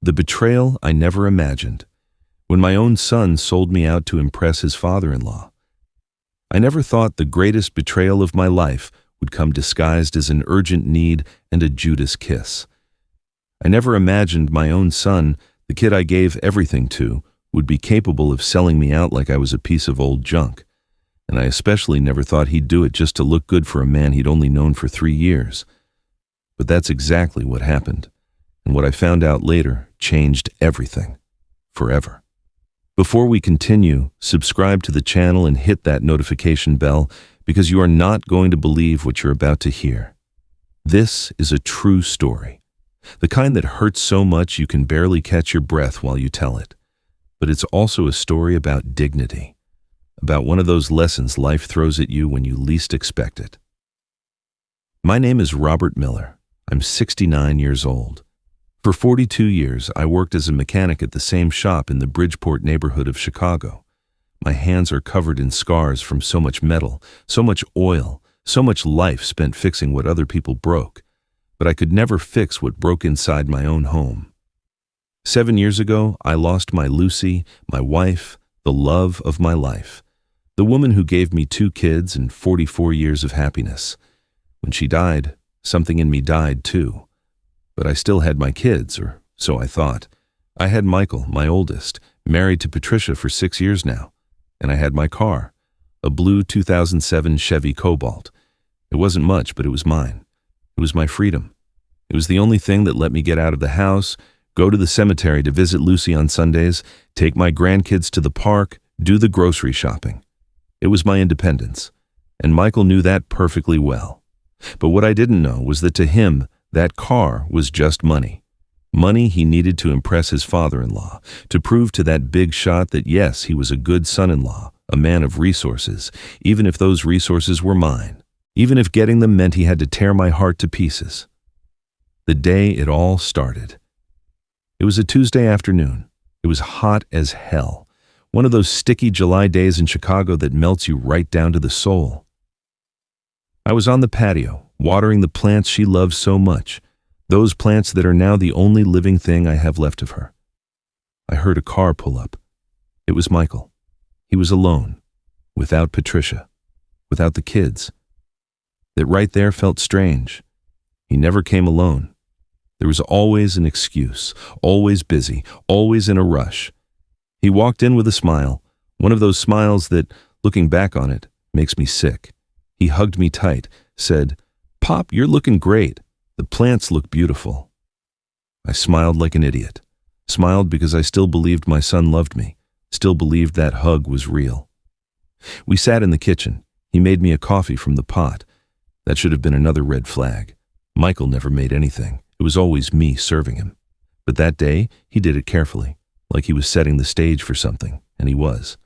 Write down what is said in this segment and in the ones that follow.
The betrayal I never imagined, when my own son sold me out to impress his father-in-law. I never thought the greatest betrayal of my life would come disguised as an urgent need and a Judas kiss. I never imagined my own son, the kid I gave everything to, would be capable of selling me out like I was a piece of old junk. And I especially never thought he'd do it just to look good for a man he'd only known for 3 years. But that's exactly what happened, and what I found out later changed everything, forever. Before we continue, subscribe to the channel and hit that notification bell, because you are not going to believe what you're about to hear. This is a true story, the kind that hurts so much you can barely catch your breath while you tell it. But it's also a story about dignity, about one of those lessons life throws at you when you least expect it. My name is Robert Miller. I'm 69 years old. For 42 years, I worked as a mechanic at the same shop in the Bridgeport neighborhood of Chicago. My hands are covered in scars from so much metal, so much oil, so much life spent fixing what other people broke. But I could never fix what broke inside my own home. 7 years ago, I lost my Lucy, my wife, the love of my life, the woman who gave me 2 kids and 44 years of happiness. When she died, something in me died too. But I still had my kids, or so I thought. I had Michael, my oldest, married to Patricia for 6 years now. And I had my car, a blue 2007 Chevy Cobalt. It wasn't much, but it was mine. It was my freedom. It was the only thing that let me get out of the house, go to the cemetery to visit Lucy on Sundays, take my grandkids to the park, do the grocery shopping. It was my independence, and Michael knew that perfectly well. But what I didn't know was that to him, that car was just money. Money he needed to impress his father-in-law, to prove to that big shot that yes, he was a good son-in-law, a man of resources, even if those resources were mine, even if getting them meant he had to tear my heart to pieces. The day it all started. It was a Tuesday afternoon. It was hot as hell. One of those sticky July days in Chicago that melts you right down to the soul. I was on the patio, watering the plants she loves so much, those plants that are now the only living thing I have left of her. I heard a car pull up. It was Michael. He was alone, without Patricia, without the kids. That right there felt strange. He never came alone. There was always an excuse, always busy, always in a rush. He walked in with a smile, one of those smiles that, looking back on it, makes me sick. He hugged me tight, said, "Pop, you're looking great. The plants look beautiful." I smiled like an idiot. Smiled because I still believed my son loved me, still believed that hug was real. We sat in the kitchen. He made me a coffee from the pot. That should have been another red flag. Michael never made anything. It was always me serving him. But that day, he did it carefully, like he was setting the stage for something, and he was.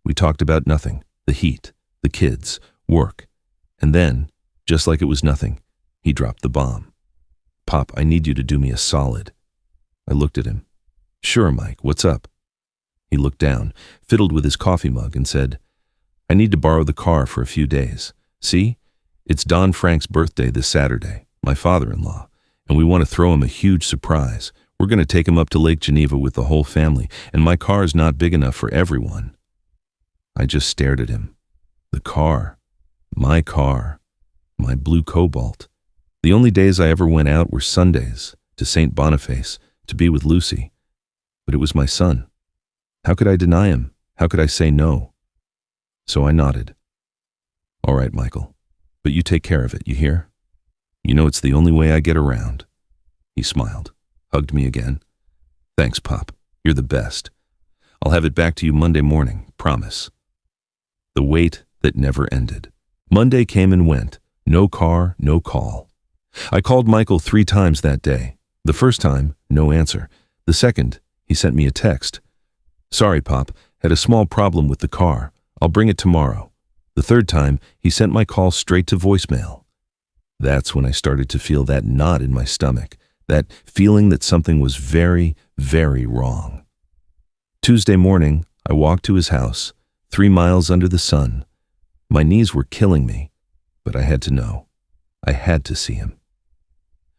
We talked about nothing, the heat, the kids, work. And then, just like it was nothing, he dropped the bomb. "Pop, I need you to do me a solid." I looked at him. "Sure, Mike, what's up?" He looked down, fiddled with his coffee mug, and said, "I need to borrow the car for a few days. See, it's Don Frank's birthday this Saturday, my father-in-law, and we want to throw him a huge surprise. We're going to take him up to Lake Geneva with the whole family, and my car's not big enough for everyone." I just stared at him. The car. My car. My blue Cobalt. The only days I ever went out were Sundays, to St. Boniface, to be with Lucy. But it was my son. How could I deny him? How could I say no? So I nodded. "All right, Michael, but you take care of it, you hear? You know it's the only way I get around." He smiled, hugged me again. "Thanks, Pop. You're the best. I'll have it back to you Monday morning, promise." The wait that never ended. Monday came and went. No car, no call. I called Michael 3 times that day. The first time, no answer. The second, he sent me a text. "Sorry, Pop, had a small problem with the car. I'll bring it tomorrow." The third time, he sent my call straight to voicemail. That's when I started to feel that knot in my stomach, that feeling that something was very, very wrong. Tuesday morning, I walked to his house, 3 miles under the sun. My knees were killing me, but I had to know. I had to see him.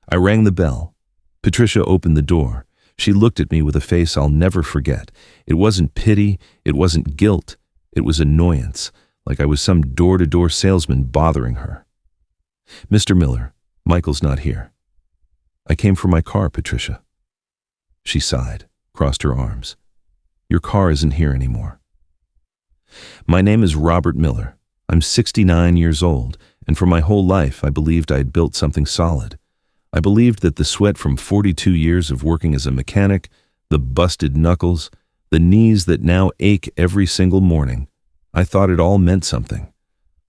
I rang the bell. Patricia opened the door. She looked at me with a face I'll never forget. It wasn't pity, it wasn't guilt, it was annoyance, like I was some door-to-door salesman bothering her. "Mr. Miller, Michael's not here." "I came for my car, Patricia." She sighed, crossed her arms. "Your car isn't here anymore." "My name is Robert Miller. I'm 69 years old, and for my whole life I believed I had built something solid. I believed that the sweat from 42 years of working as a mechanic, the busted knuckles, the knees that now ache every single morning, I thought it all meant something.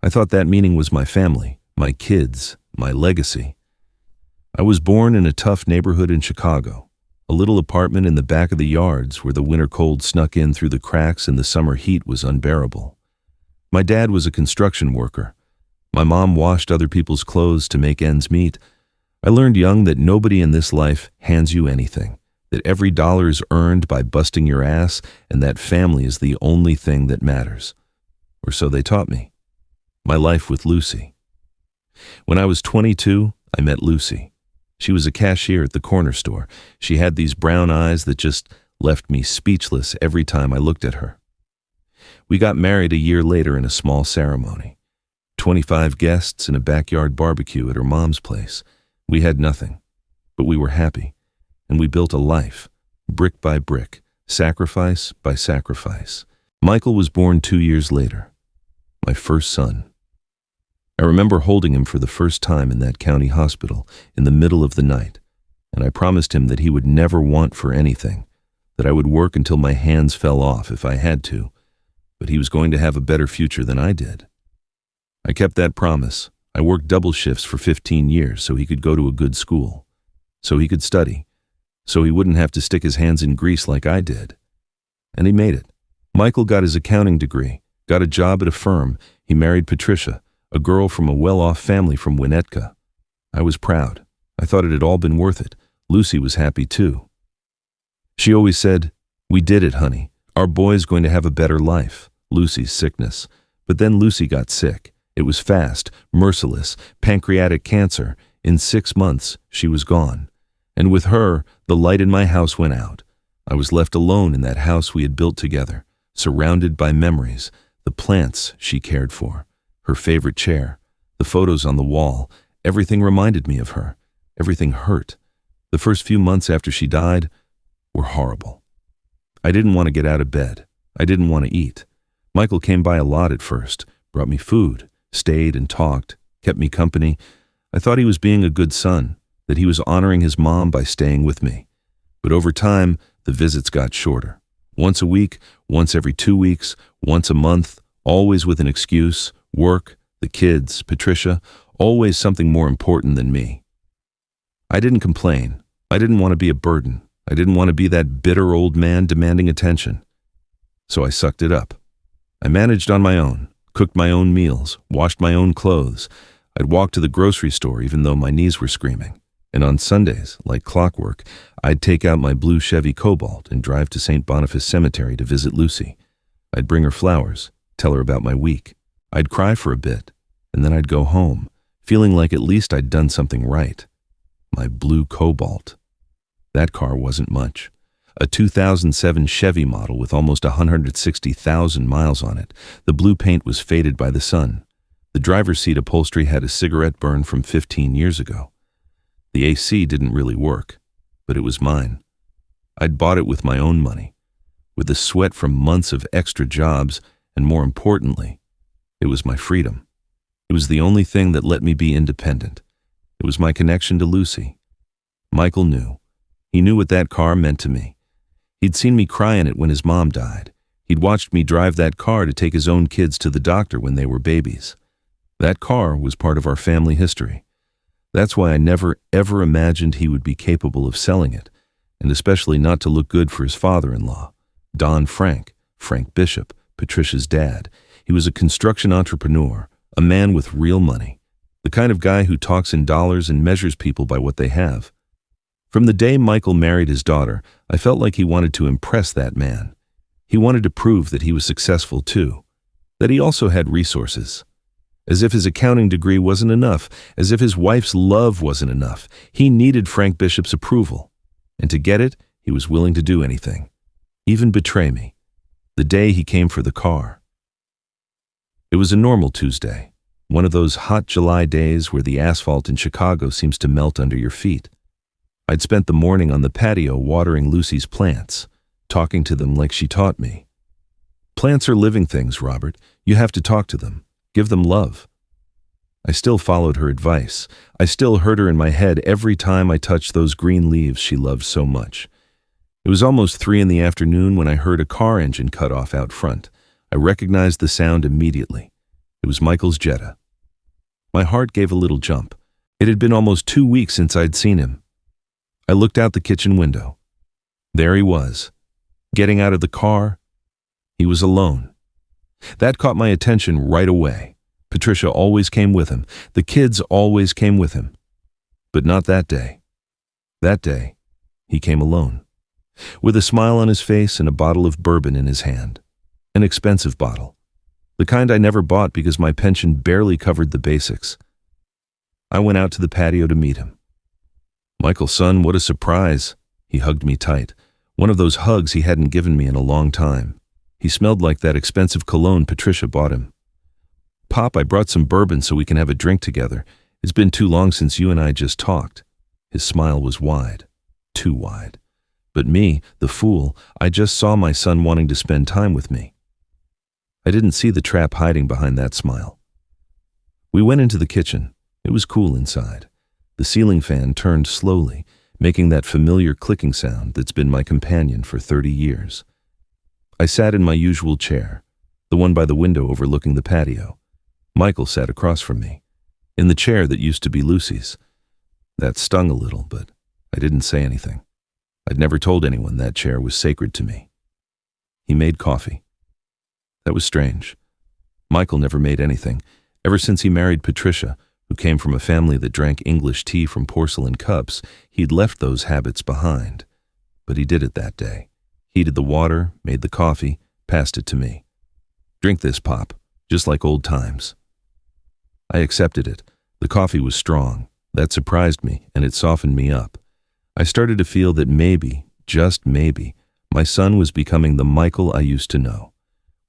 I thought that meaning was my family, my kids, my legacy. I was born in a tough neighborhood in Chicago, a little apartment in the back of the yards where the winter cold snuck in through the cracks and the summer heat was unbearable. My dad was a construction worker. My mom washed other people's clothes to make ends meet. I learned young that nobody in this life hands you anything, that every dollar is earned by busting your ass, and that family is the only thing that matters. Or so they taught me. My life with Lucy. When I was 22, I met Lucy. She was a cashier at the corner store. She had these brown eyes that just left me speechless every time I looked at her. We got married a year later in a small ceremony. 25 guests and a backyard barbecue at her mom's place. We had nothing, but we were happy, and we built a life, brick by brick, sacrifice by sacrifice. Michael was born 2 years later, my first son. I remember holding him for the first time in that county hospital in the middle of the night, and I promised him that he would never want for anything, that I would work until my hands fell off if I had to, but he was going to have a better future than I did. I kept that promise. I worked double shifts for 15 years so he could go to a good school, so he could study, so he wouldn't have to stick his hands in grease like I did. And he made it. Michael got his accounting degree, got a job at a firm. He married Patricia, a girl from a well-off family from Winnetka. I was proud. I thought it had all been worth it. Lucy was happy too. She always said, "We did it, honey. Our boy's going to have a better life." Lucy's sickness. But then Lucy got sick. It was fast, merciless, pancreatic cancer. In 6 months, she was gone. And with her, the light in my house went out. I was left alone in that house we had built together, surrounded by memories, the plants she cared for, her favorite chair, the photos on the wall. Everything reminded me of her. Everything hurt. The first few months after she died were horrible. I didn't want to get out of bed. I didn't want to eat. Michael came by a lot at first, brought me food, stayed and talked, kept me company. I thought he was being a good son, that he was honoring his mom by staying with me. But over time, the visits got shorter. Once a week, once every 2 weeks, once a month, always with an excuse, work, the kids, Patricia, always something more important than me. I didn't complain. I didn't want to be a burden. I didn't want to be that bitter old man demanding attention. So I sucked it up. I managed on my own, cooked my own meals, washed my own clothes. I'd walk to the grocery store even though my knees were screaming. And on Sundays, like clockwork, I'd take out my blue Chevy Cobalt and drive to St. Boniface Cemetery to visit Lucy. I'd bring her flowers, tell her about my week. I'd cry for a bit, and then I'd go home, feeling like at least I'd done something right. My blue Cobalt. That car wasn't much. A 2007 Chevy model with almost 160,000 miles on it. The blue paint was faded by the sun. The driver's seat upholstery had a cigarette burn from 15 years ago. The AC didn't really work, but it was mine. I'd bought it with my own money, with the sweat from months of extra jobs, and more importantly, it was my freedom. It was the only thing that let me be independent. It was my connection to Lucy. Michael knew. He knew what that car meant to me. He'd seen me cry in it when his mom died. He'd watched me drive that car to take his own kids to the doctor when they were babies. That car was part of our family history. That's why I never, ever imagined he would be capable of selling it, and especially not to look good for his father-in-law, Don Frank Bishop, Patricia's dad. He was a construction entrepreneur, a man with real money, the kind of guy who talks in dollars and measures people by what they have. From the day Michael married his daughter, I felt like he wanted to impress that man. He wanted to prove that he was successful too, that he also had resources. As if his accounting degree wasn't enough, as if his wife's love wasn't enough, he needed Frank Bishop's approval. And to get it, He was willing to do anything, even betray me. The day he came for the car. It was a normal Tuesday, one of those hot July days where the asphalt in Chicago seems to melt under your feet. I'd spent the morning on the patio watering Lucy's plants, talking to them like she taught me. Plants are living things, Robert. You have to talk to them. Give them love. I still followed her advice. I still heard her in my head every time I touched those green leaves she loved so much. It was almost 3 in the afternoon when I heard a car engine cut off out front. I recognized the sound immediately. It was Michael's Jetta. My heart gave a little jump. It had been almost 2 weeks since I'd seen him. I looked out the kitchen window. There he was, getting out of the car. He was alone. That caught my attention right away. Patricia always came with him. The kids always came with him. But not that day. That day, he came alone, with a smile on his face and a bottle of bourbon in his hand. An expensive bottle. The kind I never bought because my pension barely covered the basics. I went out to the patio to meet him. Michael, son, what a surprise. He hugged me tight, one of those hugs he hadn't given me in a long time. He smelled like that expensive cologne Patricia bought him. Pop, I brought some bourbon so we can have a drink together. It's been too long since you and I just talked. His smile was wide, too wide. But me, the fool, I just saw my son wanting to spend time with me. I didn't see the trap hiding behind that smile. We went into the kitchen. It was cool inside. The ceiling fan turned slowly, making that familiar clicking sound that's been my companion for 30 years. I sat in my usual chair, the one by the window overlooking the patio. Michael sat across from me, in the chair that used to be Lucy's. That stung a little, but I didn't say anything. I'd never told anyone that chair was sacred to me. He made coffee. That was strange. Michael never made anything, ever since he married Patricia, who came from a family that drank English tea from porcelain cups. He'd left those habits behind. But he did it that day. Heated the water, made the coffee, passed it to me. Drink this, Pop, just like old times. I accepted it. The coffee was strong. That surprised me, and it softened me up. I started to feel that maybe, just maybe, my son was becoming the Michael I used to know.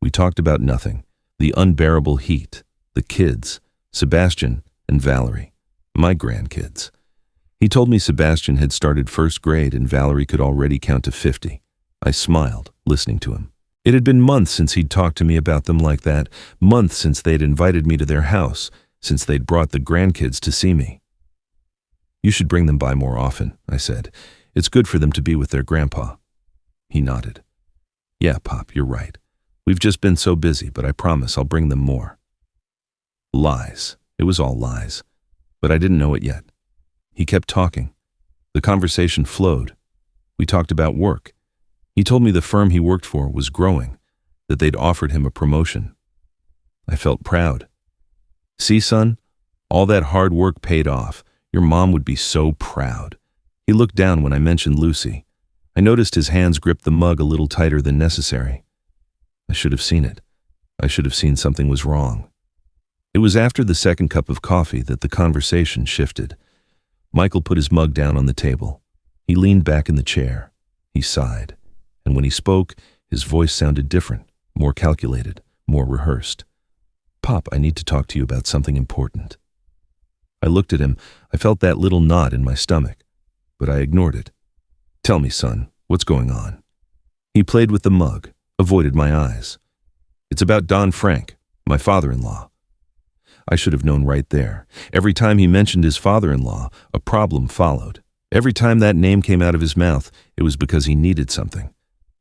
We talked about nothing. The unbearable heat, the kids, Sebastian and Valerie, my grandkids. He told me Sebastian had started first grade and Valerie could already count to 50. I smiled, listening to him. It had been months since he'd talked to me about them like that, months since they'd invited me to their house, since they'd brought the grandkids to see me. You should bring them by more often, I said. It's good for them to be with their grandpa. He nodded. Yeah, Pop, you're right. We've just been so busy, but I promise I'll bring them more. Lies. It was all lies. But I didn't know it yet. He kept talking. The conversation flowed. We talked about work. He told me the firm he worked for was growing, that they'd offered him a promotion. I felt proud. See, son, all that hard work paid off. Your mom would be so proud. He looked down when I mentioned Lucy. I noticed his hands gripped the mug a little tighter than necessary. I should have seen it. I should have seen something was wrong. It was after the second cup of coffee that the conversation shifted. Michael put his mug down on the table. He leaned back in the chair. He sighed. And when he spoke, his voice sounded different, more calculated, more rehearsed. Pop, I need to talk to you about something important. I looked at him. I felt that little knot in my stomach, but I ignored it. Tell me, son, what's going on? He played with the mug, avoided my eyes. It's about Don Frank, my father-in-law. I should have known right there. Every time he mentioned his father-in-law, a problem followed. Every time that name came out of his mouth, it was because he needed something.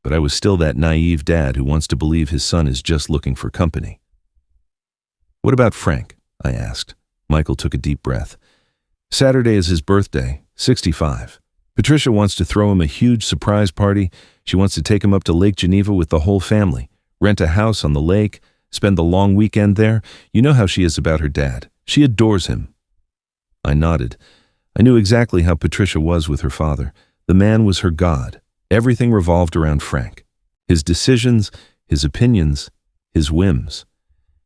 But I was still that naive dad who wants to believe his son is just looking for company. What about Frank? I asked. Michael took a deep breath. Saturday is his birthday, 65. Patricia wants to throw him a huge surprise party. She wants to take him up to Lake Geneva with the whole family, rent a house on the lake, spend the long weekend there. You know how she is about her dad. She adores him. I nodded. I knew exactly how Patricia was with her father. The man was her god. Everything revolved around Frank. His decisions, his opinions, his whims.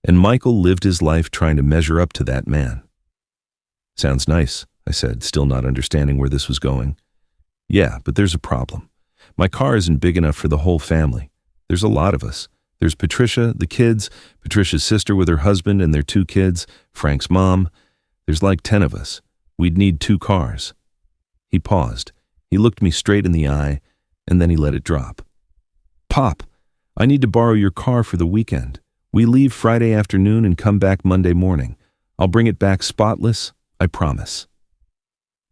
And Michael lived his life trying to measure up to that man. Sounds nice, I said, still not understanding where this was going. Yeah, but there's a problem. My car isn't big enough for the whole family. There's a lot of us. There's Patricia, the kids, Patricia's sister with her husband and their 2 kids, Frank's mom. There's like 10 of us. We'd need 2 cars. He paused. He looked me straight in the eye, and then he let it drop. Pop, I need to borrow your car for the weekend. We leave Friday afternoon and come back Monday morning. I'll bring it back spotless, I promise.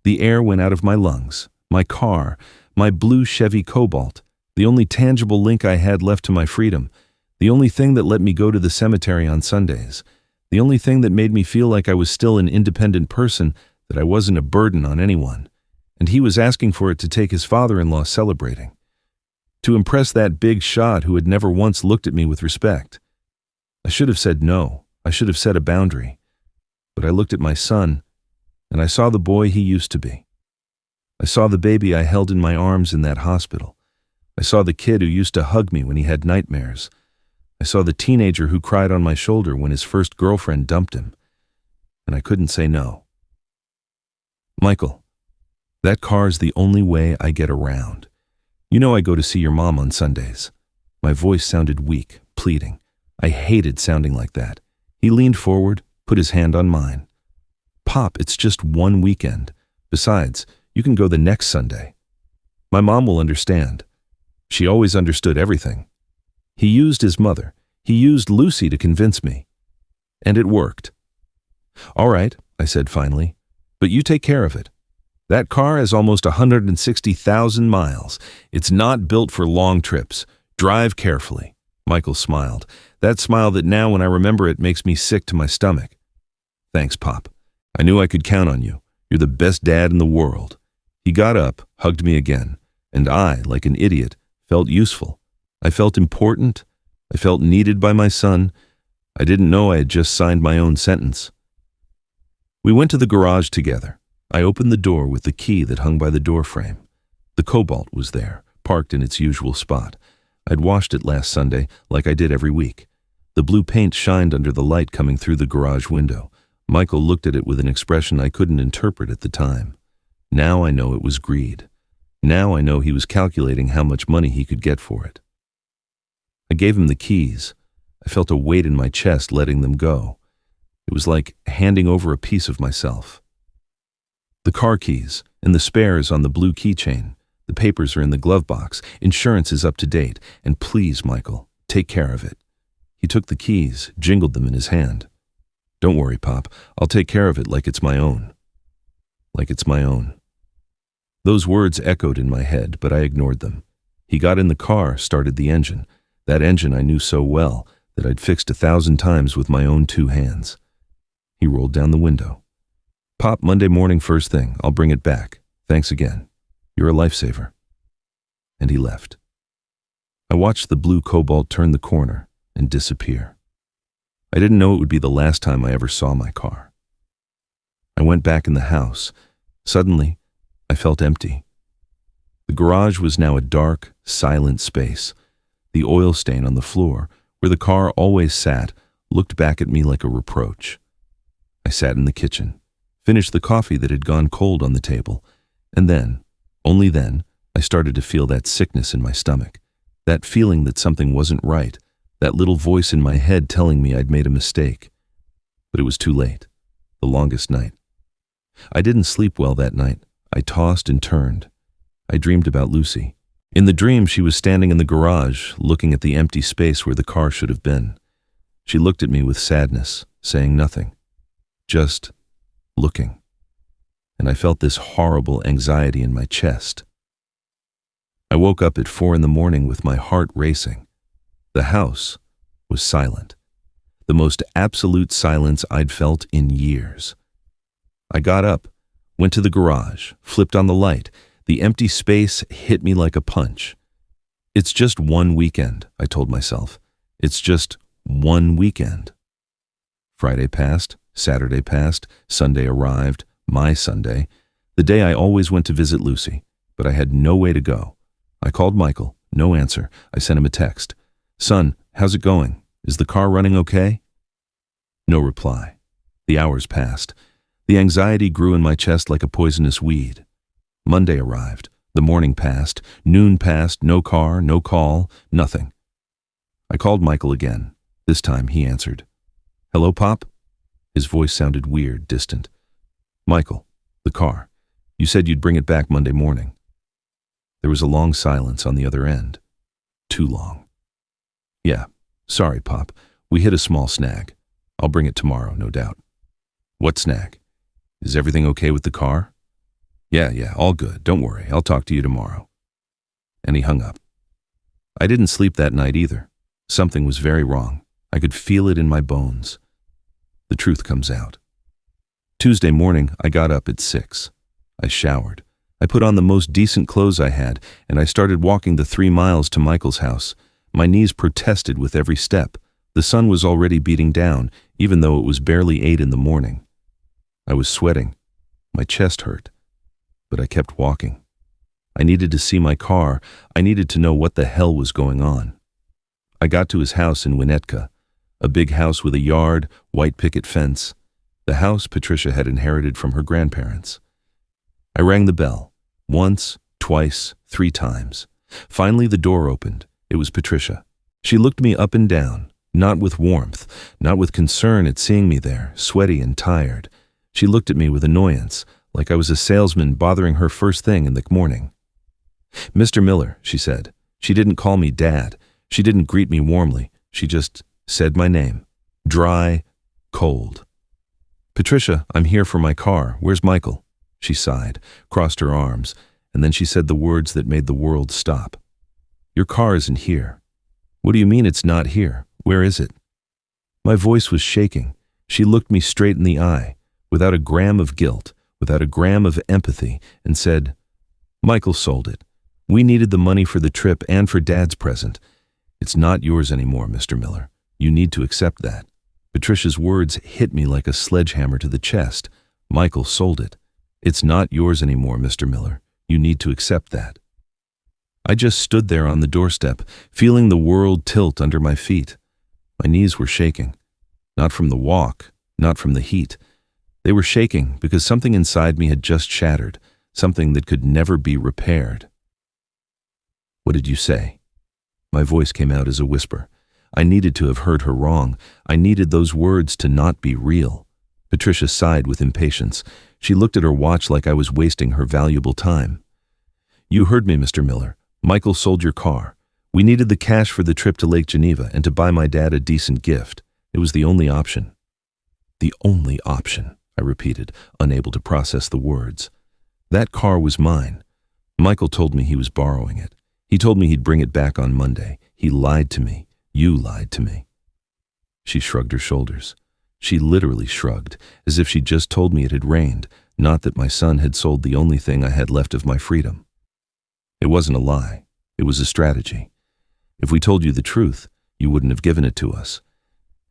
The air went out of my lungs. My car, my blue Chevy Cobalt, the only tangible link I had left to my freedom, the only thing that let me go to the cemetery on Sundays, the only thing that made me feel like I was still an independent person, that I wasn't a burden on anyone. And he was asking for it to take his father-in-law celebrating. To impress that big shot who had never once looked at me with respect. I should have said no. I should have set a boundary. But I looked at my son, and I saw the boy he used to be. I saw the baby I held in my arms in that hospital. I saw the kid who used to hug me when he had nightmares. I saw the teenager who cried on my shoulder when his first girlfriend dumped him. And I couldn't say no. Michael, that car's the only way I get around. You know I go to see your mom on Sundays. My voice sounded weak, pleading. I hated sounding like that. He leaned forward, put his hand on mine. Pop, it's just one weekend. Besides, you can go the next Sunday. My mom will understand. She always understood everything. He used his mother. He used Lucy to convince me. And it worked. All right, I said finally, but you take care of it. That car has almost 160,000 miles. It's not built for long trips. Drive carefully. Michael smiled. That smile that now when I remember it makes me sick to my stomach. Thanks, Pop. I knew I could count on you. You're the best dad in the world. He got up, hugged me again, and I, like an idiot, felt useful. I felt important. I felt needed by my son. I didn't know I had just signed my own sentence. We went to the garage together. I opened the door with the key that hung by the door frame. The Cobalt was there, parked in its usual spot. I'd washed it last Sunday, like I did every week. The blue paint shined under the light coming through the garage window. Michael looked at it with an expression I couldn't interpret at the time. Now I know it was greed. Now I know he was calculating how much money he could get for it. I gave him the keys. I felt a weight in my chest letting them go. It was like handing over a piece of myself. The car keys and the spares on the blue keychain. The papers are in the glove box. Insurance is up to date. And please, Michael, take care of it. He took the keys, jingled them in his hand. Don't worry, Pop. I'll take care of it like it's my own. Like it's my own. Those words echoed in my head, but I ignored them. He got in the car, started the engine. That engine I knew so well that I'd fixed 1,000 times with my own 2 hands. He rolled down the window. Pop, Monday morning first thing. I'll bring it back. Thanks again. You're a lifesaver. And he left. I watched the blue Cobalt turn the corner and disappear. I didn't know it would be the last time I ever saw my car. I went back in the house. Suddenly, I felt empty. The garage was now a dark, silent space. The oil stain on the floor, where the car always sat, looked back at me like a reproach. I sat in the kitchen, finished the coffee that had gone cold on the table, and then, only then, I started to feel that sickness in my stomach, that feeling that something wasn't right, that little voice in my head telling me I'd made a mistake. But it was too late. The longest night. I didn't sleep well that night. I tossed and turned. I dreamed about Lucy. In the dream, she was standing in the garage, looking at the empty space where the car should have been. She looked at me with sadness, saying nothing. Just looking. And I felt this horrible anxiety in my chest. I woke up at 4 a.m. with my heart racing. The house was silent. The most absolute silence I'd felt in years. I got up, went to the garage, flipped on the light. The empty space hit me like a punch. It's just one weekend, I told myself. It's just one weekend. Friday passed, Saturday passed, Sunday arrived, my Sunday, the day I always went to visit Lucy, but I had no way to go. I called Michael, no answer. I sent him a text. Son, how's it going? Is the car running okay? No reply. The hours passed. The anxiety grew in my chest like a poisonous weed. Monday arrived. The morning passed, noon passed, no car, no call, nothing. I called Michael again. This time he answered. "Hello, Pop?" His voice sounded weird, distant. "Michael, the car. You said you'd bring it back Monday morning." There was a long silence on the other end. Too long. "Yeah, sorry, Pop. We hit a small snag. I'll bring it tomorrow, no doubt." "What snag? Is everything okay with the car?" Yeah, all good. Don't worry. I'll talk to you tomorrow." And he hung up. I didn't sleep that night either. Something was very wrong. I could feel it in my bones. The truth comes out. Tuesday morning, I got up at 6. I showered. I put on the most decent clothes I had, and I started walking the 3 miles to Michael's house. My knees protested with every step. The sun was already beating down, even though it was barely 8 in the morning. I was sweating. My chest hurt. But I kept walking. I needed to see my car. I needed to know what the hell was going on. I got to his house in Winnetka, a big house with a yard, white picket fence, the house Patricia had inherited from her grandparents. I rang the bell, once, twice, 3 times. Finally the door opened. It was Patricia. She looked me up and down, not with warmth, not with concern at seeing me there, sweaty and tired. She looked at me with annoyance, like I was a salesman bothering her first thing in the morning. "Mr. Miller," she said. She didn't call me Dad. She didn't greet me warmly. She just said my name. Dry, cold. "Patricia, I'm here for my car. Where's Michael?" She sighed, crossed her arms, and then she said the words that made the world stop. "Your car isn't here." "What do you mean it's not here? Where is it?" My voice was shaking. She looked me straight in the eye, without a gram of guilt, without a gram of empathy, and said, "Michael sold it. We needed the money for the trip and for Dad's present. It's not yours anymore, Mr. Miller. You need to accept that." Patricia's words hit me like a sledgehammer to the chest. Michael sold it. It's not yours anymore, Mr. Miller. You need to accept that. I just stood there on the doorstep, feeling the world tilt under my feet. My knees were shaking. Not from the walk, not from the heat. They were shaking because something inside me had just shattered, something that could never be repaired. "What did you say?" My voice came out as a whisper. I needed to have heard her wrong. I needed those words to not be real. Patricia sighed with impatience. She looked at her watch like I was wasting her valuable time. "You heard me, Mr. Miller. Michael sold your car. We needed the cash for the trip to Lake Geneva and to buy my dad a decent gift. It was the only option." "The only option," I repeated, unable to process the words. "That car was mine. Michael told me he was borrowing it. He told me he'd bring it back on Monday. He lied to me. You lied to me." She shrugged her shoulders. She literally shrugged, as if she'd just told me it had rained, not that my son had sold the only thing I had left of my freedom. "It wasn't a lie. It was a strategy. If we told you the truth, you wouldn't have given it to us.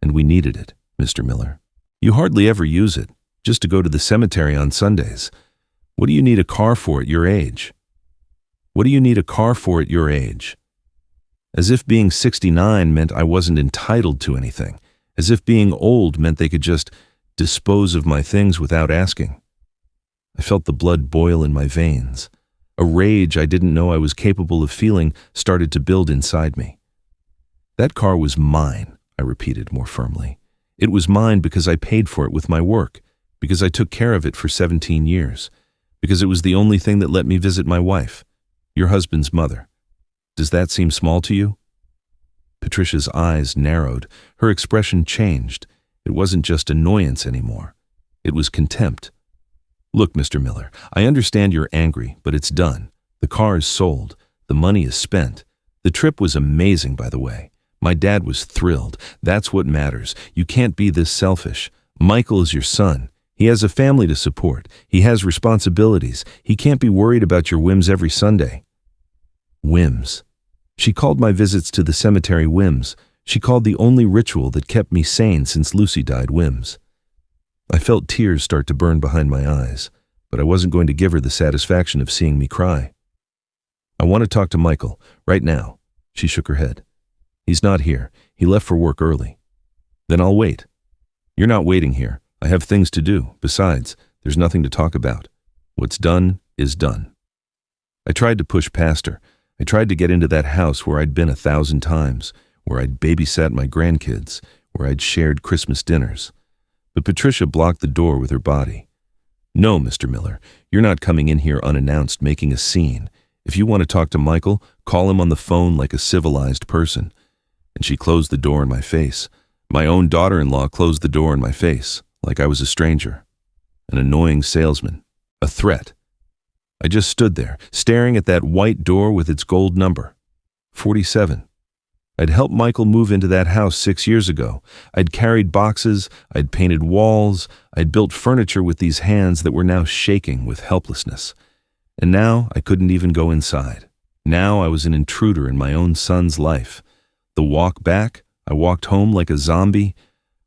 And we needed it, Mr. Miller. You hardly ever use it, just to go to the cemetery on Sundays. What do you need a car for at your age? What do you need a car for at your age?" As if being 69 meant I wasn't entitled to anything. As if being old meant they could just dispose of my things without asking. I felt the blood boil in my veins. A rage I didn't know I was capable of feeling started to build inside me. "That car was mine," I repeated more firmly. "It was mine because I paid for it with my work, because I took care of it for 17 years, because it was the only thing that let me visit my wife, your husband's mother. Does that seem small to you?" Patricia's eyes narrowed. Her expression changed. It wasn't just annoyance anymore. It was contempt. "Look, Mr. Miller, I understand you're angry, but it's done. The car is sold. The money is spent. The trip was amazing, by the way. My dad was thrilled. That's what matters. You can't be this selfish. Michael is your son. He has a family to support. He has responsibilities. He can't be worried about your whims every Sunday." Whims. She called my visits to the cemetery whims. She called the only ritual that kept me sane since Lucy died whims. I felt tears start to burn behind my eyes, but I wasn't going to give her the satisfaction of seeing me cry. "I want to talk to Michael, right now." She shook her head. "He's not here. He left for work early." "Then I'll wait." "You're not waiting here. I have things to do. Besides, there's nothing to talk about. What's done is done." I tried to push past her. I tried to get into that house where I'd been 1,000 times, where I'd babysat my grandkids, where I'd shared Christmas dinners. But Patricia blocked the door with her body. "No, Mr. Miller, you're not coming in here unannounced making a scene. If you want to talk to Michael, call him on the phone like a civilized person." And she closed the door in my face. My own daughter-in-law closed the door in my face, like I was a stranger. An annoying salesman. A threat. I just stood there, staring at that white door with its gold number. 47. I'd helped Michael move into that house 6 years ago. I'd carried boxes, I'd painted walls, I'd built furniture with these hands that were now shaking with helplessness. And now I couldn't even go inside. Now I was an intruder in my own son's life. The walk back, I walked home like a zombie.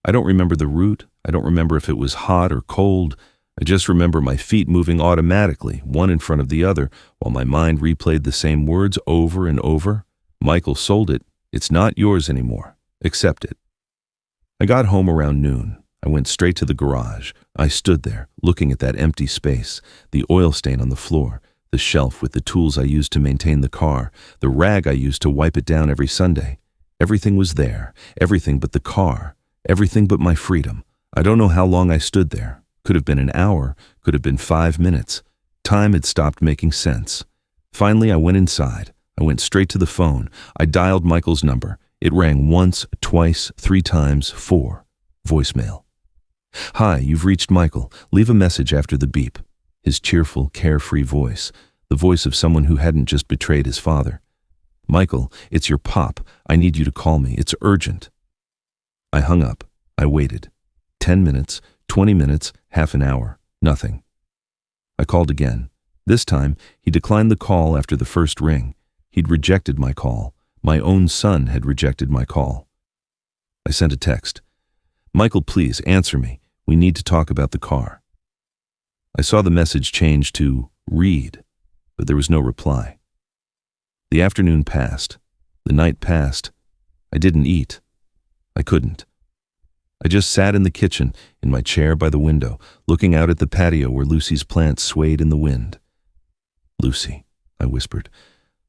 I don't remember the route. I don't remember if it was hot or cold. I just remember my feet moving automatically, one in front of the other, while my mind replayed the same words over and over. Michael sold it. It's not yours anymore. Accept it. I got home around noon. I went straight to the garage. I stood there, looking at that empty space, the oil stain on the floor, the shelf with the tools I used to maintain the car, the rag I used to wipe it down every Sunday. Everything was there, everything but the car, everything but my freedom. I don't know how long I stood there. Could have been an hour, could have been 5 minutes. Time had stopped making sense. Finally, I went inside. I went straight to the phone. I dialed Michael's number. It rang once, twice, 3 times, 4. Voicemail. "Hi, you've reached Michael. Leave a message after the beep." His cheerful, carefree voice, the voice of someone who hadn't just betrayed his father. "Michael, it's your pop. I need you to call me. It's urgent." I hung up. I waited. 10 minutes, 20 minutes, half an hour. Nothing. I called again. This time, he declined the call after the first ring. He'd rejected my call. My own son had rejected my call. I sent a text. "Michael, please answer me. We need to talk about the car." I saw the message change to read, but there was no reply. The afternoon passed. The night passed. I didn't eat. I couldn't. I just sat in the kitchen, in my chair by the window, looking out at the patio where Lucy's plants swayed in the wind. "Lucy," I whispered.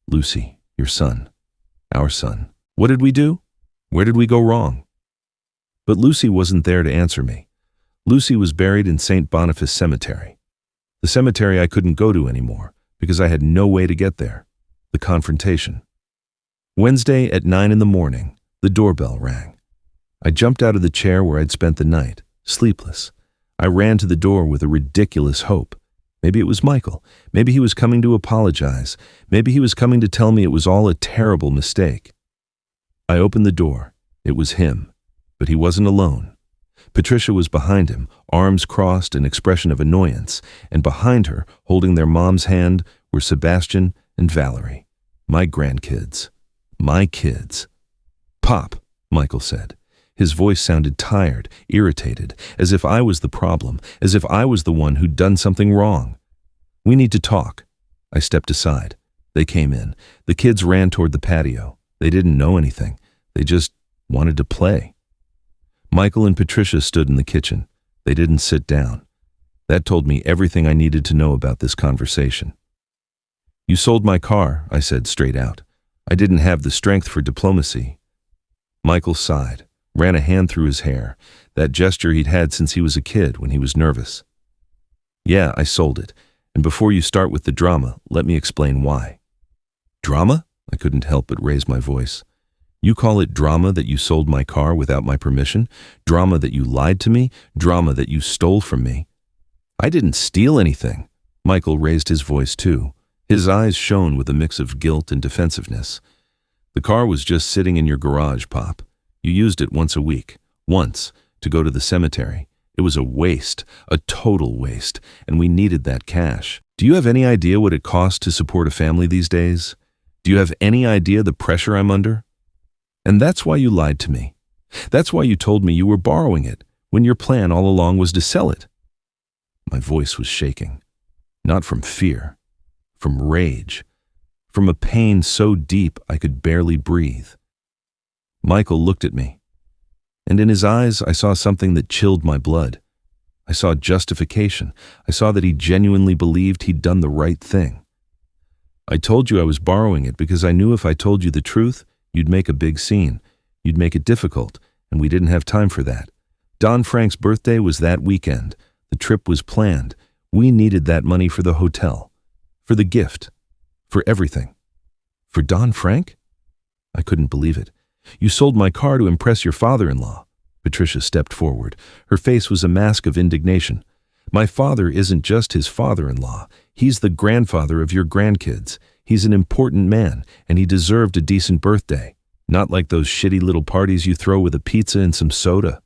"Lucy, your son. Our son. What did we do? Where did we go wrong?" But Lucy wasn't there to answer me. Lucy was buried in St. Boniface Cemetery. The cemetery I couldn't go to anymore, because I had no way to get there. The confrontation. Wednesday at 9 in the morning, the doorbell rang. I jumped out of the chair where I'd spent the night, sleepless. I ran to the door with a ridiculous hope. Maybe it was Michael. Maybe he was coming to apologize. Maybe he was coming to tell me it was all a terrible mistake. I opened the door. It was him. But he wasn't alone. Patricia was behind him, arms crossed, an expression of annoyance, and behind her, holding their mom's hand, were Sebastian and Valerie. My grandkids. My kids. "Pop," Michael said. His voice sounded tired, irritated, as if I was the problem, as if I was the one who'd done something wrong. "We need to talk." I stepped aside. They came in. The kids ran toward the patio. They didn't know anything. They just wanted to play. Michael and Patricia stood in the kitchen. They didn't sit down. That told me everything I needed to know about this conversation. "You sold my car," I said straight out. "I didn't have the strength for diplomacy." Michael sighed, ran a hand through his hair, that gesture he'd had since he was a kid when he was nervous. "Yeah, I sold it. And before you start with the drama, let me explain why." "Drama?" I couldn't help but raise my voice. "You call it drama that you sold my car without my permission? Drama that you lied to me? Drama that you stole from me?" "I didn't steal anything." Michael raised his voice too. His eyes shone with a mix of guilt and defensiveness. "The car was just sitting in your garage, Pop. You used it once a week. Once, to go to the cemetery. It was a waste, a total waste, and we needed that cash. Do you have any idea what it costs to support a family these days? Do you have any idea the pressure I'm under? And that's why you lied to me. That's why you told me you were borrowing it, when your plan all along was to sell it." My voice was shaking. Not from fear, from rage, from a pain so deep I could barely breathe. Michael looked at me, and in his eyes I saw something that chilled my blood. I saw justification. I saw that he genuinely believed he'd done the right thing. I told you I was borrowing it because I knew if I told you the truth, you'd make a big scene. You'd make it difficult, and we didn't have time for that. Don Frank's birthday was that weekend. The trip was planned. We needed that money for the hotel, for the gift, for everything. For Don Frank? I couldn't believe it. You sold my car to impress your father-in-law. Patricia stepped forward. Her face was a mask of indignation. My father isn't just his father-in-law. He's the grandfather of your grandkids. He's an important man, and he deserved a decent birthday. Not like those shitty little parties you throw with a pizza and some soda.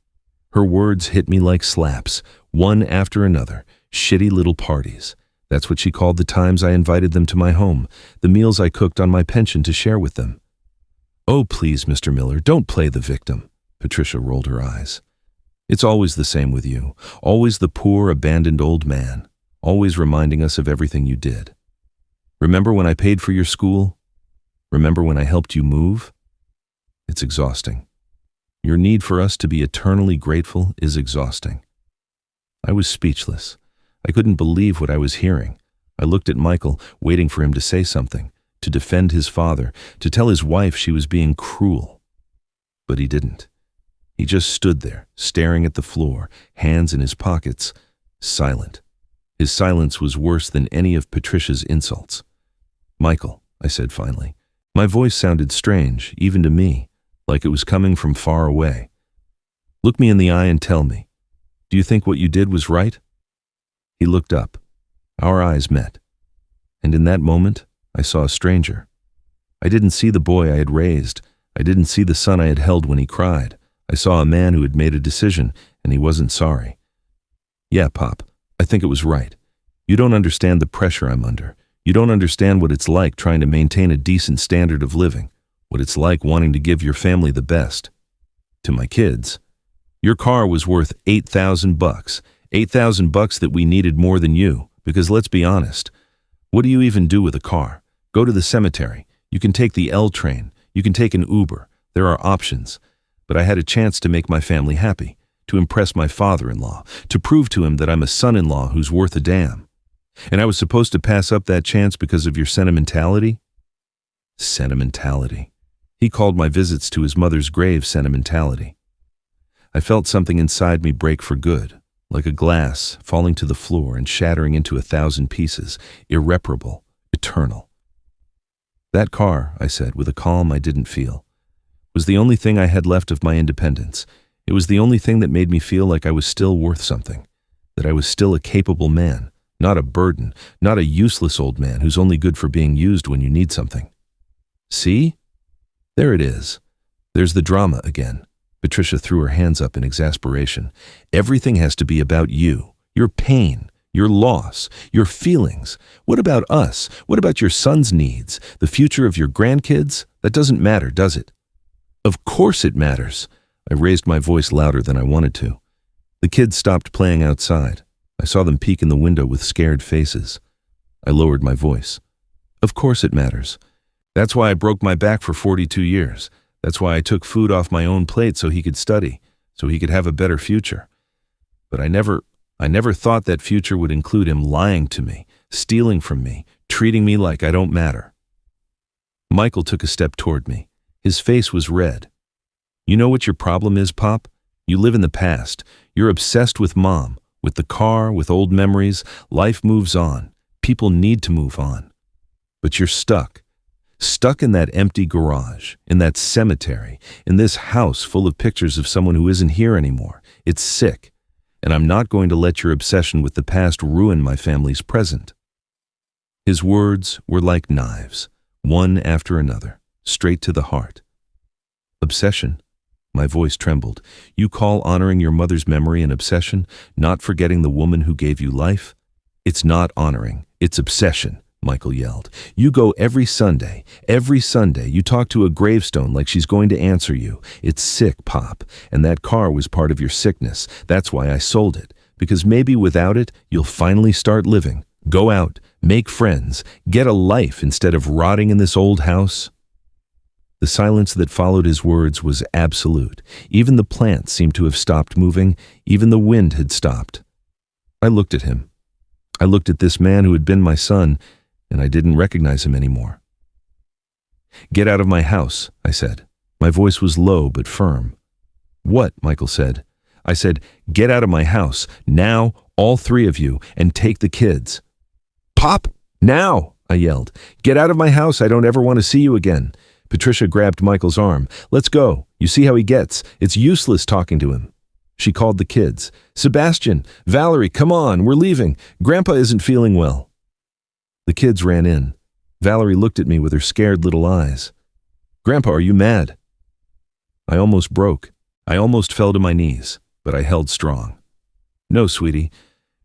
Her words hit me like slaps, one after another. Shitty little parties. That's what she called the times I invited them to my home, the meals I cooked on my pension to share with them. Oh, please, Mr. Miller, don't play the victim. Patricia rolled her eyes. It's always the same with you. Always the poor, abandoned old man. Always reminding us of everything you did. Remember when I paid for your school? Remember when I helped you move? It's exhausting. Your need for us to be eternally grateful is exhausting. I was speechless. I couldn't believe what I was hearing. I looked at Michael, waiting for him to say something, to defend his father, to tell his wife she was being cruel. But he didn't. He just stood there, staring at the floor, hands in his pockets, silent. His silence was worse than any of Patricia's insults. Michael, I said finally. My voice sounded strange, even to me, like it was coming from far away. Look me in the eye and tell me, do you think what you did was right? He looked up. Our eyes met. And in that moment, I saw a stranger. I didn't see the boy I had raised. I didn't see the son I had held when he cried. I saw a man who had made a decision, and he wasn't sorry. Yeah, Pop, I think it was right. You don't understand the pressure I'm under. You don't understand what it's like trying to maintain a decent standard of living, what it's like wanting to give your family the best. To my kids, your car was worth $8,000, $8,000 that we needed more than you, because let's be honest, what do you even do with a car? Go to the cemetery. You can take the L train. You can take an Uber. There are options. But I had a chance to make my family happy, to impress my father-in-law, to prove to him that I'm a son-in-law who's worth a damn. And I was supposed to pass up that chance because of your sentimentality? Sentimentality. He called my visits to his mother's grave sentimentality. I felt something inside me break for good, like a glass falling to the floor and shattering into 1,000 pieces, irreparable, eternal. That car, I said with a calm I didn't feel, was the only thing I had left of my independence. It was the only thing that made me feel like I was still worth something, that I was still a capable man, not a burden, not a useless old man who's only good for being used when you need something. See? There it is. There's the drama again. Patricia threw her hands up in exasperation. Everything has to be about you, your pain, your loss, your feelings. What about us? What about your son's needs, the future of your grandkids? That doesn't matter, does it? Of course it matters. I raised my voice louder than I wanted to. The kids stopped playing outside. I saw them peek in the window with scared faces. I lowered my voice. Of course it matters. That's why I broke my back for 42 years. That's why I took food off my own plate so he could study, so he could have a better future. But I never thought that future would include him lying to me, stealing from me, treating me like I don't matter. Michael took a step toward me. His face was red. You know what your problem is, Pop? You live in the past. You're obsessed with Mom, with the car, with old memories. Life moves on. People need to move on. But you're stuck. Stuck in that empty garage, in that cemetery, in this house full of pictures of someone who isn't here anymore. It's sick. And I'm not going to let your obsession with the past ruin my family's present. His words were like knives, one after another, straight to the heart. Obsession? My voice trembled. You call honoring your mother's memory an obsession, not forgetting the woman who gave you life? It's not honoring, it's obsession, Michael yelled. You go every Sunday, you talk to a gravestone like she's going to answer you. It's sick, Pop, and that car was part of your sickness. That's why I sold it, because maybe without it, you'll finally start living. Go out, make friends, get a life instead of rotting in this old house. The silence that followed his words was absolute. Even the plants seemed to have stopped moving. Even the wind had stopped. I looked at him. I looked at this man who had been my son, and I didn't recognize him anymore. "Get out of my house," I said. My voice was low but firm. "What?" Michael said. I said, "Get out of my house, now, all three of you, and take the kids." "Pop, now!" I yelled. "Get out of my house, I don't ever want to see you again." Patricia grabbed Michael's arm. "Let's go. You see how he gets. It's useless talking to him." She called the kids. "Sebastian, Valerie, come on, we're leaving. Grandpa isn't feeling well." The kids ran in. Valerie looked at me with her scared little eyes. "Grandpa, are you mad?" I almost broke. I almost fell to my knees, but I held strong. "No, sweetie.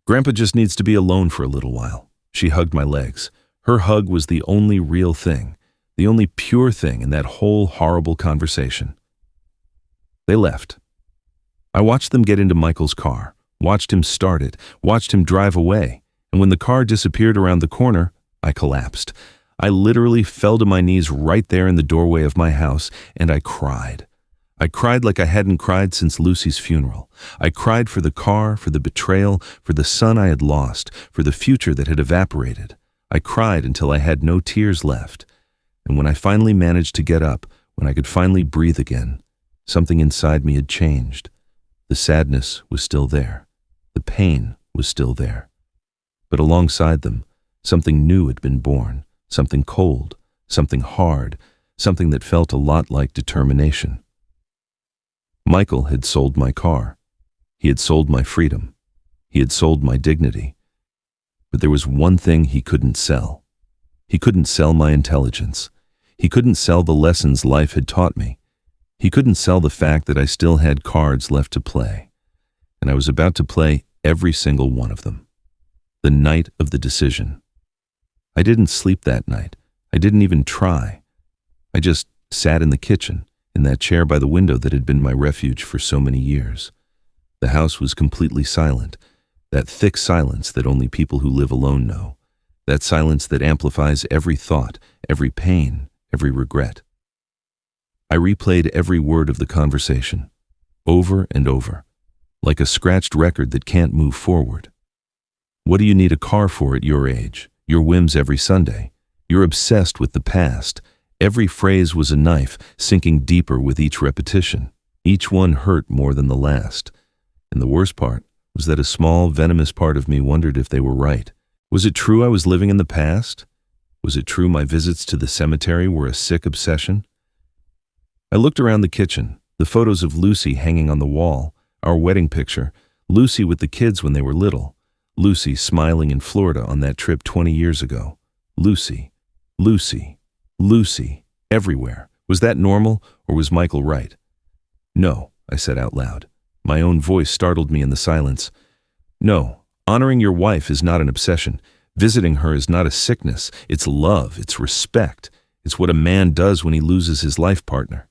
Grandpa just needs to be alone for a little while." She hugged my legs. Her hug was the only real thing, the only pure thing in that whole horrible conversation. They left. I watched them get into Michael's car, watched him start it, watched him drive away, and when the car disappeared around the corner, I collapsed. I literally fell to my knees right there in the doorway of my house, and I cried. I cried like I hadn't cried since Lucy's funeral. I cried for the car, for the betrayal, for the son I had lost, for the future that had evaporated. I cried until I had no tears left. And when I finally managed to get up, when I could finally breathe again, something inside me had changed. The sadness was still there. The pain was still there. But alongside them, something new had been born, something cold, something hard, something that felt a lot like determination. Michael had sold my car. He had sold my freedom. He had sold my dignity. But there was one thing he couldn't sell. He couldn't sell my intelligence. He couldn't sell the lessons life had taught me. He couldn't sell the fact that I still had cards left to play. And I was about to play every single one of them. The night of the decision. I didn't sleep that night. I didn't even try. I just sat in the kitchen, in that chair by the window that had been my refuge for so many years. The house was completely silent, that thick silence that only people who live alone know, that silence that amplifies every thought, every pain, every regret. I replayed every word of the conversation, over and over, like a scratched record that can't move forward. What do you need a car for at your age? Your whims every Sunday. You're obsessed with the past. Every phrase was a knife, sinking deeper with each repetition. Each one hurt more than the last. And the worst part was that a small, venomous part of me wondered if they were right. Was it true I was living in the past? Was it true my visits to the cemetery were a sick obsession? I looked around the kitchen, the photos of Lucy hanging on the wall, our wedding picture, Lucy with the kids when they were little, Lucy smiling in Florida on that trip 20 years ago. Lucy, Lucy, Lucy, everywhere. Was that normal, or was Michael right? "No," I said out loud. My own voice startled me in the silence. "No, honoring your wife is not an obsession. Visiting her is not a sickness. It's love, it's respect. It's what a man does when he loses his life partner."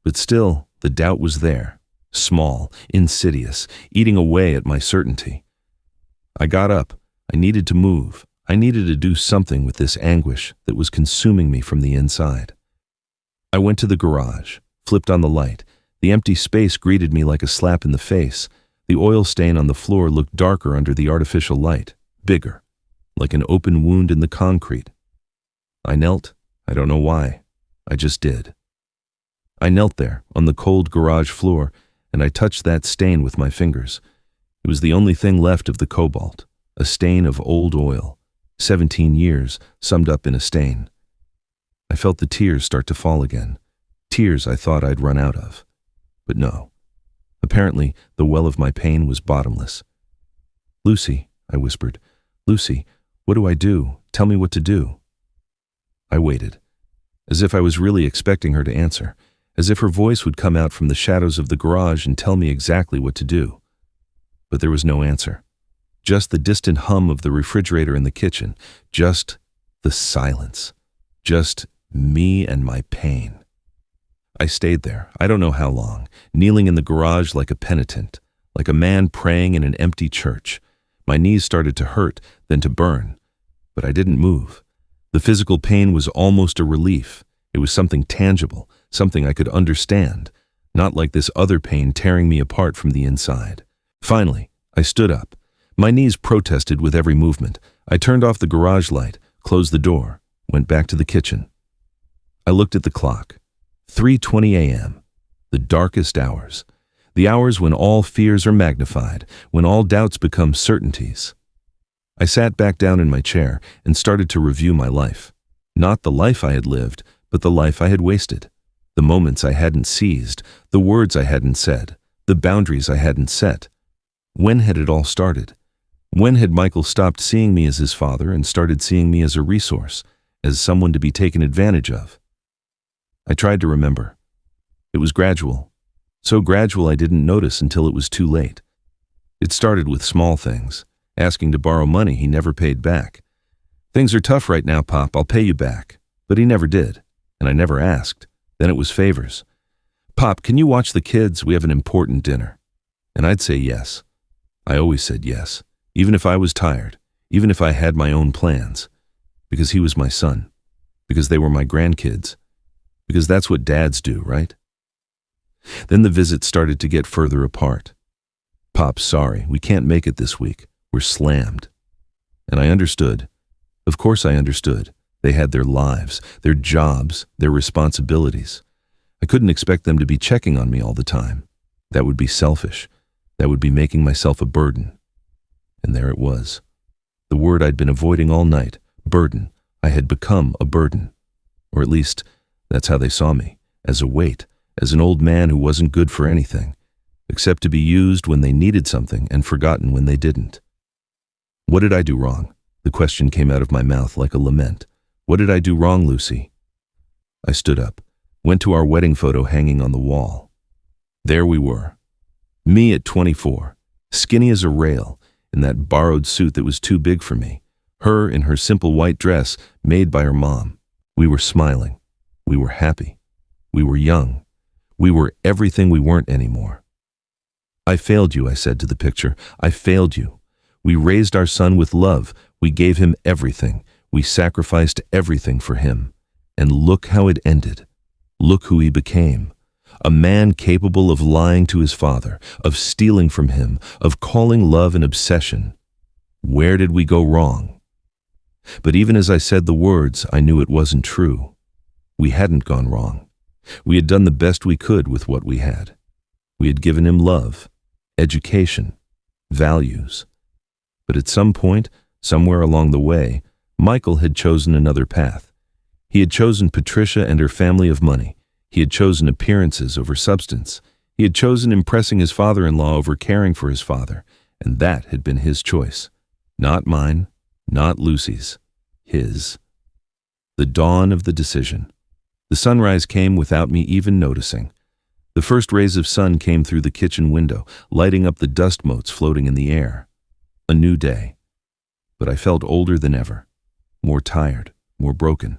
But still, the doubt was there, small, insidious, eating away at my certainty. I got up. I needed to move. I needed to do something with this anguish that was consuming me from the inside. I went to the garage, flipped on the light. The empty space greeted me like a slap in the face. The oil stain on the floor looked darker under the artificial light, bigger, like an open wound in the concrete. I knelt. I don't know why. I just did. I knelt there on the cold garage floor, and I touched that stain with my fingers. It was the only thing left of the cobalt, a stain of old oil, 17 years summed up in a stain. I felt the tears start to fall again, tears I thought I'd run out of. But no. Apparently, the well of my pain was bottomless. "Lucy," I whispered. "Lucy, what do I do? Tell me what to do." I waited, as if I was really expecting her to answer, as if her voice would come out from the shadows of the garage and tell me exactly what to do. But there was no answer. Just the distant hum of the refrigerator in the kitchen. Just the silence. Just me and my pain. I stayed there, I don't know how long, kneeling in the garage like a penitent, like a man praying in an empty church. My knees started to hurt, then to burn. But I didn't move. The physical pain was almost a relief. It was something tangible, something I could understand, not like this other pain tearing me apart from the inside. Finally, I stood up. My knees protested with every movement. I turned off the garage light, closed the door, went back to the kitchen. I looked at the clock. 3:20 a.m., the darkest hours. The hours when all fears are magnified, when all doubts become certainties. I sat back down in my chair and started to review my life. Not the life I had lived, but the life I had wasted. The moments I hadn't seized, the words I hadn't said, the boundaries I hadn't set. When had it all started? When had Michael stopped seeing me as his father and started seeing me as a resource, as someone to be taken advantage of? I tried to remember. It was gradual. So gradual I didn't notice until it was too late. It started with small things, asking to borrow money he never paid back. "Things are tough right now, Pop, I'll pay you back." But he never did, and I never asked. Then it was favors. "Pop, can you watch the kids? We have an important dinner." And I'd say yes. I always said yes, even if I was tired, even if I had my own plans. Because he was my son. Because they were my grandkids. Because that's what dads do, right? Then the visits started to get further apart. "Pop, sorry, we can't make it this week. We're slammed." And I understood. Of course I understood. They had their lives, their jobs, their responsibilities. I couldn't expect them to be checking on me all the time. That would be selfish. That would be making myself a burden. And there it was. The word I'd been avoiding all night, burden. I had become a burden. Or at least, that's how they saw me, as a weight, as an old man who wasn't good for anything, except to be used when they needed something and forgotten when they didn't. What did I do wrong? The question came out of my mouth like a lament. What did I do wrong, Lucy? I stood up, went to our wedding photo hanging on the wall. There we were. Me at 24, skinny as a rail, in that borrowed suit that was too big for me. Her in her simple white dress made by her mom. We were smiling. We were happy. We were young. We were everything we weren't anymore. "I failed you," I said to the picture. "I failed you. We raised our son with love. We gave him everything. We sacrificed everything for him. And look how it ended. Look who he became. A man capable of lying to his father, of stealing from him, of calling love an obsession. Where did we go wrong?" But even as I said the words, I knew it wasn't true. We hadn't gone wrong. We had done the best we could with what we had. We had given him love, education, values. But at some point, somewhere along the way, Michael had chosen another path. He had chosen Patricia and her family of money. He had chosen appearances over substance. He had chosen impressing his father-in-law over caring for his father, and that had been his choice. Not mine, not Lucy's, his. The dawn of the decision. The sunrise came without me even noticing. The first rays of sun came through the kitchen window, lighting up the dust motes floating in the air. A new day. But I felt older than ever, more tired, more broken.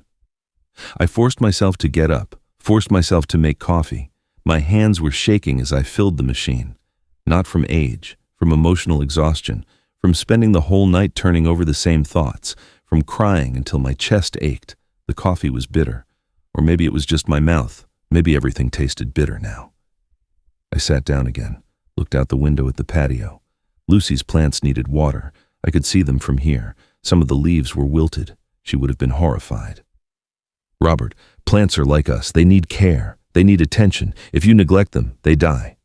I forced myself to get up, forced myself to make coffee. My hands were shaking as I filled the machine. Not from age, from emotional exhaustion, from spending the whole night turning over the same thoughts, from crying until my chest ached. The coffee was bitter. Or maybe it was just my mouth. Maybe everything tasted bitter now. I sat down again, looked out the window at the patio. Lucy's plants needed water. I could see them from here. Some of the leaves were wilted. She would have been horrified. "Robert, plants are like us. They need care. They need attention. If you neglect them, they die."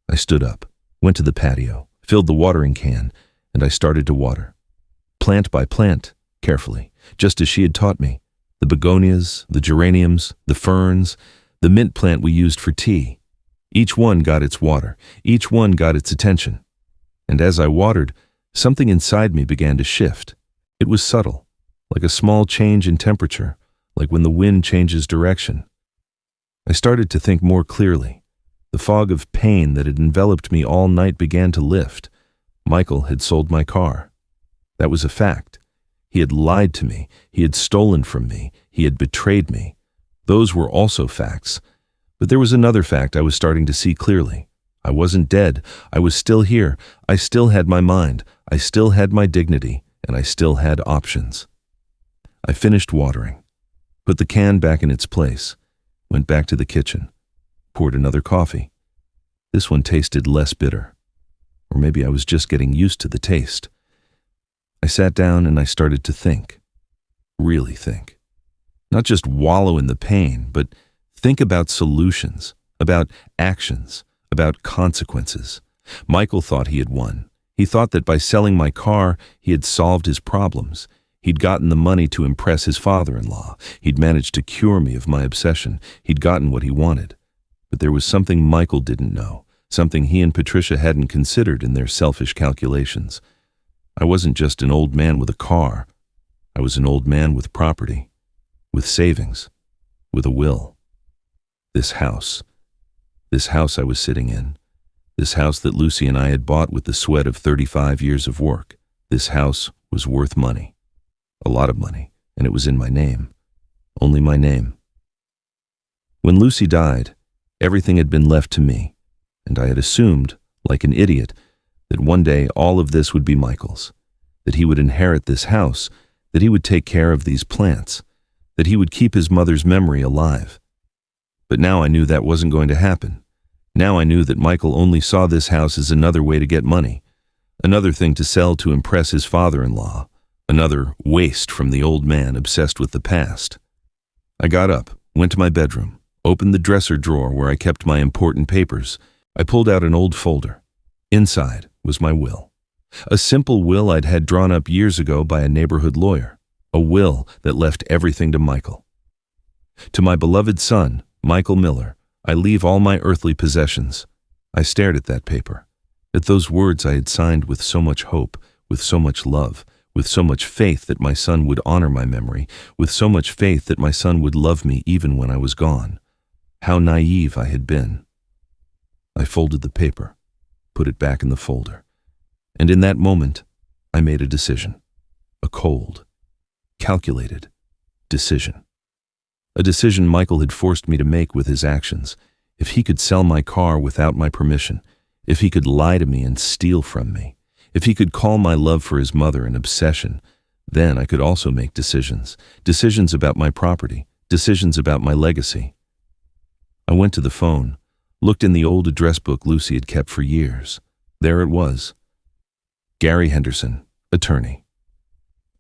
I stood up, went to the patio, filled the watering can, and I started to water. Plant by plant, carefully, just as she had taught me. The begonias, the geraniums, the ferns, the mint plant we used for tea. Each one got its water. Each one got its attention. And as I watered, something inside me began to shift. It was subtle, like a small change in temperature, like when the wind changes direction. I started to think more clearly. The fog of pain that had enveloped me all night began to lift. Michael had sold my car. That was a fact. He had lied to me. He had stolen from me. He had betrayed me. Those were also facts. But there was another fact I was starting to see clearly. I wasn't dead. I was still here. I still had my mind. I still had my dignity. And I still had options. I finished watering, put the can back in its place, went back to the kitchen, poured another coffee. This one tasted less bitter. Or maybe I was just getting used to the taste. I sat down and I started to think. Really think. Not just wallow in the pain, but think about solutions, about actions, about consequences. Michael thought he had won. He thought that by selling my car, he had solved his problems. He'd gotten the money to impress his father-in-law. He'd managed to cure me of my obsession. He'd gotten what he wanted. But there was something Michael didn't know, something he and Patricia hadn't considered in their selfish calculations. I wasn't just an old man with a car. I was an old man with property, with savings, with a will. This house I was sitting in, this house that Lucy and I had bought with the sweat of 35 years of work, this house was worth money. A lot of money, and it was in my name. Only my name. When Lucy died, everything had been left to me, and I had assumed, like an idiot, that one day all of this would be Michael's, that he would inherit this house, that he would take care of these plants, that he would keep his mother's memory alive. But now I knew that wasn't going to happen. Now I knew that Michael only saw this house as another way to get money, another thing to sell to impress his father-in-law, another waste from the old man obsessed with the past. I got up, went to my bedroom, opened the dresser drawer where I kept my important papers. I pulled out an old folder. Inside was my will. A simple will I'd had drawn up years ago by a neighborhood lawyer. A will that left everything to Michael. To my beloved son, Michael Miller, I leave all my earthly possessions. I stared at that paper, at those words I had signed with so much hope, with so much love, with so much faith that my son would honor my memory, with so much faith that my son would love me even when I was gone. How naive I had been. I folded the paper, put it back in the folder, and in that moment, I made a decision. A cold, calculated decision. A decision Michael had forced me to make with his actions. If he could sell my car without my permission, if he could lie to me and steal from me, if he could call my love for his mother an obsession, then I could also make decisions. Decisions about my property, decisions about my legacy. I went to the phone, looked in the old address book Lucy had kept for years. There it was. Gary Henderson, attorney.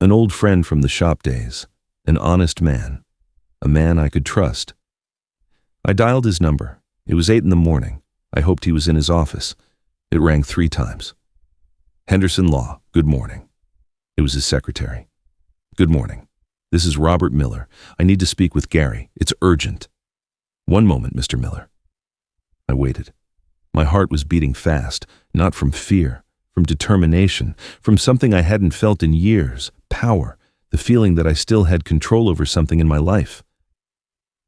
An old friend from the shop days, an honest man, a man I could trust. I dialed his number. It was 8 a.m. I hoped he was in his office. It rang 3 times. Henderson Law, good morning. It was his secretary. Good morning. This is Robert Miller. I need to speak with Gary. It's urgent. 1 moment, Mr. Miller. I waited. My heart was beating fast, not from fear, from determination, from something I hadn't felt in years, power, the feeling that I still had control over something in my life.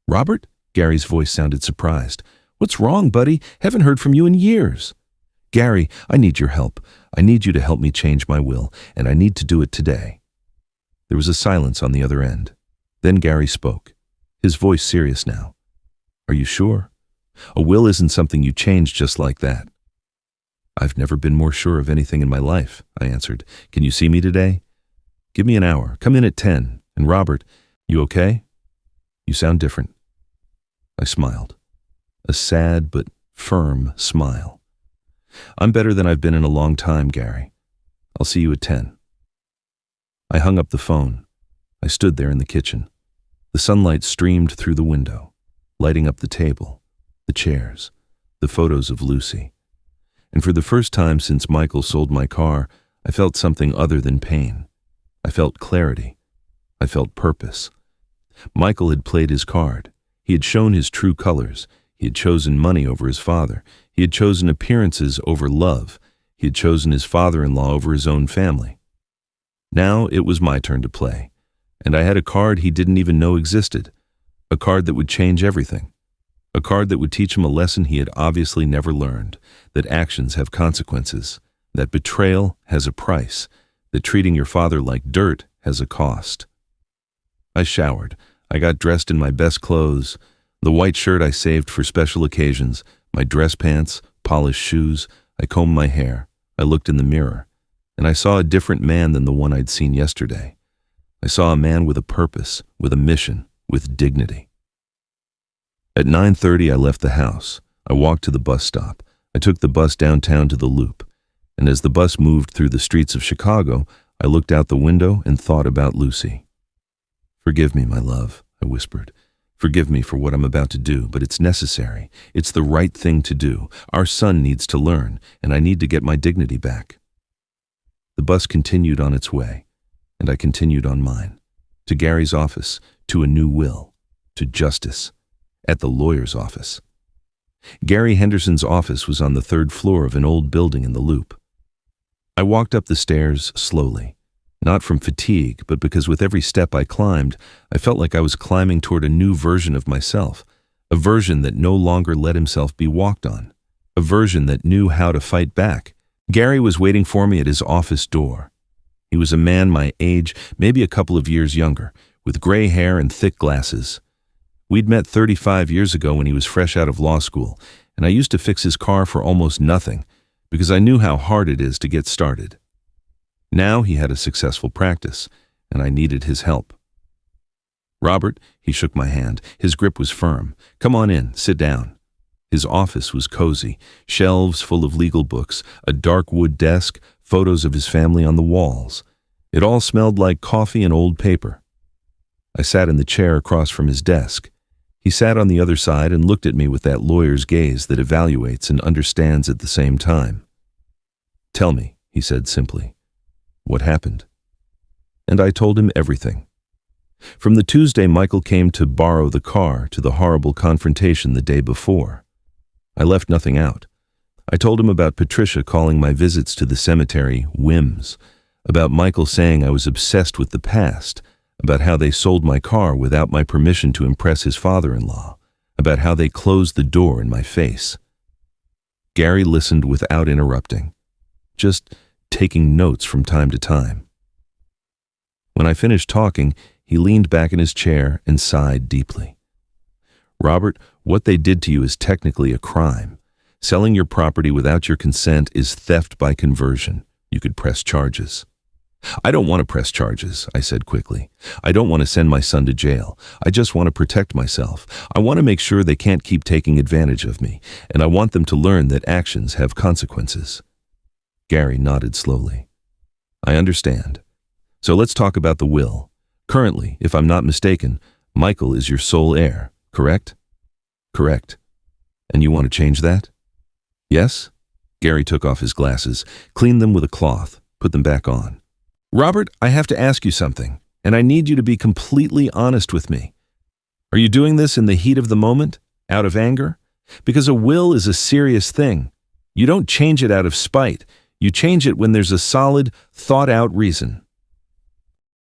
Robert? Gary's voice sounded surprised. What's wrong, buddy? Haven't heard from you in years. Gary, I need your help. I need you to help me change my will, and I need to do it today. There was a silence on the other end. Then Gary spoke, his voice serious now. Are you sure? A will isn't something you change just like that. I've never been more sure of anything in my life, I answered. Can you see me today? Give me an hour. Come in at 10. And Robert, you okay? You sound different. I smiled. A sad but firm smile. I'm better than I've been in a long time, Gary. I'll see you at 10. I hung up the phone. I stood there in the kitchen. The sunlight streamed through the window, lighting up the table, the chairs, the photos of Lucy. And for the first time since Michael sold my car, I felt something other than pain. I felt clarity. I felt purpose. Michael had played his card. He had shown his true colors. He had chosen money over his father. He had chosen appearances over love. He had chosen his father-in-law over his own family. Now it was my turn to play, and I had a card he didn't even know existed, a card that would change everything, a card that would teach him a lesson he had obviously never learned, that actions have consequences, that betrayal has a price, that treating your father like dirt has a cost. I showered. I got dressed in my best clothes, the white shirt I saved for special occasions, my dress pants, polished shoes. I combed my hair. I looked in the mirror, and I saw a different man than the one I'd seen yesterday. I saw a man with a purpose, with a mission, with dignity. At 9:30, I left the house. I walked to the bus stop. I took the bus downtown to the Loop, and as the bus moved through the streets of Chicago, I looked out the window and thought about Lucy. "Forgive me, my love," I whispered. "Forgive me for what I'm about to do, but it's necessary. It's the right thing to do. Our son needs to learn, and I need to get my dignity back." The bus continued on its way, and I continued on mine. To Gary's office, to a new will, to justice, at the lawyer's office. Gary Henderson's office was on the third floor of an old building in the Loop. I walked up the stairs slowly, not from fatigue, but because with every step I climbed, I felt like I was climbing toward a new version of myself, a version that no longer let himself be walked on, a version that knew how to fight back. Gary was waiting for me at his office door. He was a man my age, maybe a couple of years younger, with gray hair and thick glasses. We'd met 35 years ago when he was fresh out of law school, and I used to fix his car for almost nothing, because I knew how hard it is to get started. Now he had a successful practice, and I needed his help. "Robert," he shook my hand. His grip was firm. "Come on in, sit down." His office was cozy, shelves full of legal books, a dark wood desk, photos of his family on the walls. It all smelled like coffee and old paper. I sat in the chair across from his desk. He sat on the other side and looked at me with that lawyer's gaze that evaluates and understands at the same time. "Tell me," he said simply, "what happened?" And I told him everything. From the Tuesday Michael came to borrow the car to the horrible confrontation the day before. I left nothing out. I told him about Patricia calling my visits to the cemetery whims, about Michael saying I was obsessed with the past, about how they sold my car without my permission to impress his father-in-law, about how they closed the door in my face. Gary listened without interrupting, just taking notes from time to time. When I finished talking, he leaned back in his chair and sighed deeply. "Robert, what they did to you is technically a crime. Selling your property without your consent is theft by conversion. You could press charges." "I don't want to press charges," I said quickly. "I don't want to send my son to jail. I just want to protect myself. I want to make sure they can't keep taking advantage of me, and I want them to learn that actions have consequences." Gary nodded slowly. "I understand. So let's talk about the will. Currently, if I'm not mistaken, Michael is your sole heir, correct?" "Correct. And you want to change that?" "Yes?" Gary took off his glasses, cleaned them with a cloth, put them back on. "Robert, I have to ask you something, and I need you to be completely honest with me. Are you doing this in the heat of the moment, out of anger? Because a will is a serious thing. You don't change it out of spite. You change it when there's a solid, thought-out reason."